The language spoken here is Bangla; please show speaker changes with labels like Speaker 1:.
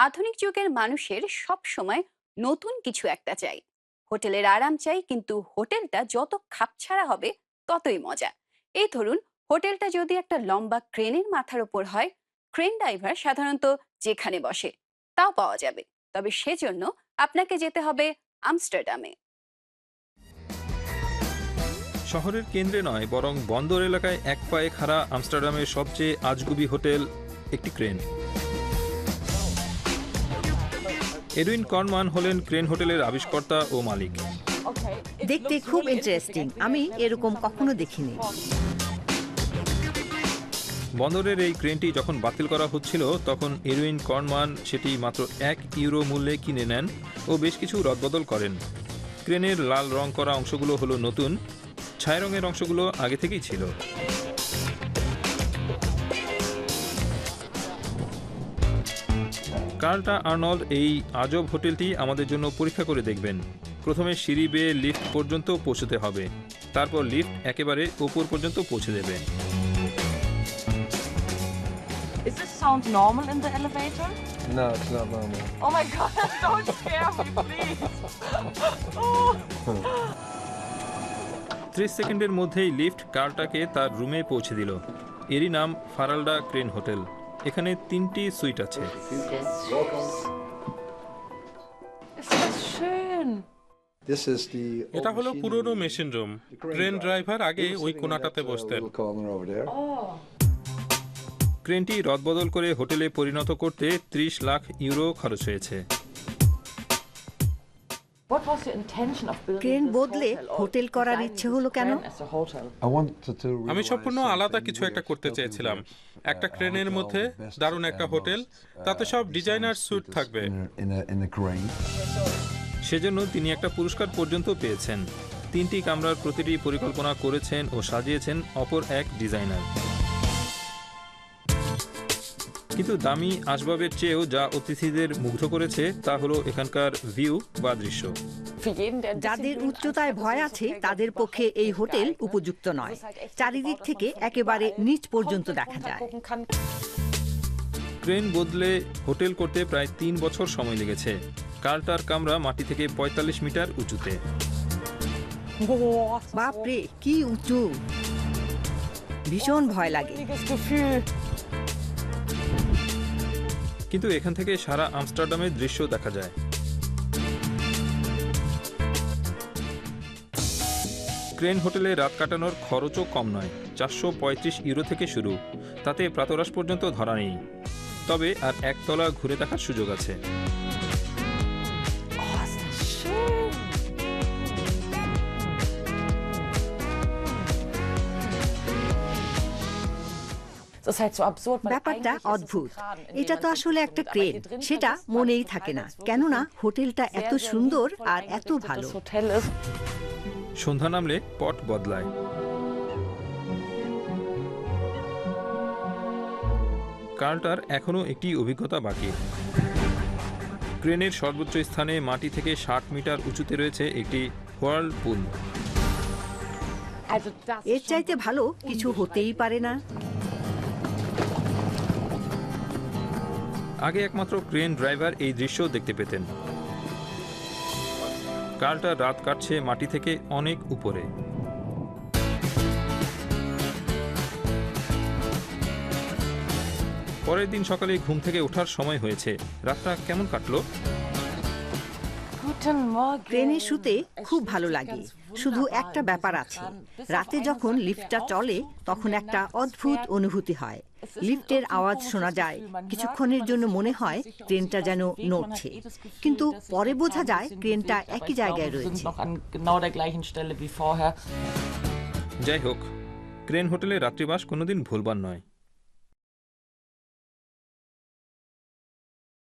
Speaker 1: আধুনিক যুগের মানুষের সব সময় নতুন কিছু একটা চাই। হোটেলের আরাম চাই, কিন্তু হোটেলটা যত খাপছাড়া হবে ততই মজা। এই ধরুন, হোটেলটা যদি একটা লম্বা ক্রেনের মাথার উপর হয়, ক্রেন ড্রাইভার সাধারণত যেখানে বসে তাও পাওয়া যাবে। তবে সেজন্য আপনাকে যেতে হবে আমস্টারডামে।
Speaker 2: শহরের কেন্দ্রে নয়, বরং বন্দর এলাকায় এক পায়ে খাড়া আমস্টারডামের সবচেয়ে আজগুবি হোটেল একটি ক্রেন। এডুইন কর্নমান হলেন ক্রেন হোটেলের আবিষ্কর্তা ও মালিক।
Speaker 3: দেখতে খুব ইন্টারেস্টিং, আমি এরকম কখনো দেখিনি।
Speaker 2: বন্দরের এই ক্রেনটি যখন বাতিল করা হচ্ছিল, তখন এডুইন কর্নমান সেটি মাত্র €1 মূল্যে কিনে নেন ও বেশ কিছু রদবদল করেন। ক্রেনের লাল রং করা অংশগুলো হলো নতুন, ছাই রঙের অংশগুলো আগে থেকেই ছিল। কার্লটা আর্নল্ড এই আজব হোটেলটি আমাদের জন্য পরীক্ষা করে দেখবেন। প্রথমে সিঁড়ি বেয়ে লিফট পর্যন্ত পৌঁছতে হবে, তারপর লিফট একেবারে উপর পর্যন্ত পৌঁছে দেবে।
Speaker 4: Is this sound normal in the elevator?
Speaker 5: No, it's not normal.
Speaker 4: Oh my god, don't scare me, please.
Speaker 2: 30 সেকেন্ডের মধ্যেই লিফট কার্লটাকে তার রুমে পৌঁছে দিল। এরই নাম ফারালডা ক্রেন হোটেল। এখানে 3টি সুইট আছে।
Speaker 4: Ist das schön.
Speaker 6: এটা হলো পুরনো মেশিন রুম। ক্রেন ড্রাইভার আগে ওই কোণাটাতে বসতেন।
Speaker 2: ক্রেনটি রদবদল করে হোটেলে পরিণত করতে €30 লাখ খরচ হয়েছে।
Speaker 4: What was your intention of building
Speaker 3: crane
Speaker 4: this
Speaker 3: বদলে
Speaker 4: hotel or
Speaker 3: হোটেল করার
Speaker 4: designing
Speaker 3: ইচ্ছে
Speaker 4: this
Speaker 3: হলো কেন?
Speaker 4: brand as a hotel?
Speaker 6: আমি সম্পূর্ণ আলাদা কিছু একটা করতে চেয়েছিলাম। একটা ক্রেনের মধ্যে দারুণ একটা হোটেল, তাতে সব ডিজাইনার স্যুট থাকবে।
Speaker 2: সেজন্য তিনি একটা পুরস্কার পর্যন্ত পেয়েছেন। 3টি কামরার প্রতিটি পরিকল্পনা করেছেন ও সাজিয়েছেন অপর এক ডিজাইনার। কিন্তু দামি আসবাবের চেয়েও যা অতিথিদের মুগ্ধ করেছে তা হলো এখানকার ভিউ বা দৃশ্য।
Speaker 4: Für jeden, der ein
Speaker 3: যাদের
Speaker 4: bisschen
Speaker 3: উচ্চতায় ভয় আছে তাদের পক্ষে এই হোটেল উপযুক্ত নয়। চারিদিক থেকে একেবারে নিচ পর্যন্ত দেখা যায়।
Speaker 4: gucken kann.
Speaker 2: ক্রেন বদলে হোটেল করতে প্রায় 3 বছর সময় লেগেছে। কার্লটার কামরা মাটি থেকে 45 মিটার উঁচুতে।
Speaker 4: Boah,
Speaker 3: বাপরে, কি উঁচু! ভীষণ ভয় লাগে।
Speaker 4: riesiges Gefühl.
Speaker 2: কিন্তু এখান থেকে সারা আমস্টারডামের দৃশ্য দেখা যায়। ক্রেন হোটেলে রাত কাটানোর খরচও কম নয়, €435 থেকে শুরু। তাতে প্রাতরাশ পর্যন্ত ধরা নেই। তবে আর একতলা ঘুরে দেখার সুযোগ আছে।
Speaker 4: Oh, ist das schön. Das ist halt so absurd, weil
Speaker 3: ব্যাপারটা
Speaker 4: eigentlich ist es ein
Speaker 3: অদ্ভুত।
Speaker 4: Kran, in
Speaker 3: এটা
Speaker 4: dem
Speaker 3: তো
Speaker 4: man
Speaker 3: আসলে
Speaker 4: sitzt
Speaker 3: একটা
Speaker 4: und
Speaker 3: ক্রেন,
Speaker 4: alleine drin
Speaker 3: সেটা
Speaker 4: sitzt,
Speaker 3: মনেই
Speaker 4: weil
Speaker 3: থাকে না।
Speaker 4: einfach so
Speaker 3: কেননা
Speaker 4: ein
Speaker 3: হোটেলটা
Speaker 4: sehr,
Speaker 3: এত
Speaker 4: sehr
Speaker 3: সুন্দর
Speaker 4: liebevoll
Speaker 3: আর এত
Speaker 4: eingerichtetes
Speaker 3: ভালো।
Speaker 4: Hotel ist.
Speaker 2: সন্ধ্যা নামলে পট বদলায়। কার্লটার এখনও একটি অভিজ্ঞতা বাকি। ক্রেনের সর্বোচ্চ স্থানে মাটি থেকে 60 মিটার উঁচুতে রয়েছে একটি হোয়ার্লপুল।
Speaker 4: Also das
Speaker 3: এর চাইতে ভালো কিছু হতেই পারে না।
Speaker 2: আগে একমাত্র ক্রেন ড্রাইভার এই দৃশ্য দেখতে পেতেন। কার্লটা রাত কাটছে মাটি থেকে অনেক উপরে। পরের দিন সকালে ঘুম থেকে ওঠার সময় হয়েছে। রাতটা কেমন কাটলো?
Speaker 4: Guten Morgen.
Speaker 3: ট্রেনে শুতে খুব ভালো লাগে, শুধু একটা ব্যাপার আছে। রাতে যখন লিফটটা চলে তখন একটা অদ্ভুত অনুভূতি হয়। লিফটের আওয়াজ শোনা যায়, কিছুক্ষণের জন্য মনে হয় ট্রেনটা যেন নড়ছে, কিন্তু পরে বোঝা যায় ট্রেনটা একই জায়গায় রয়েছে।
Speaker 2: যাই হোক, ক্রেন হোটেলে রাত্রিবাস কোনোদিন ভুলবার নয়।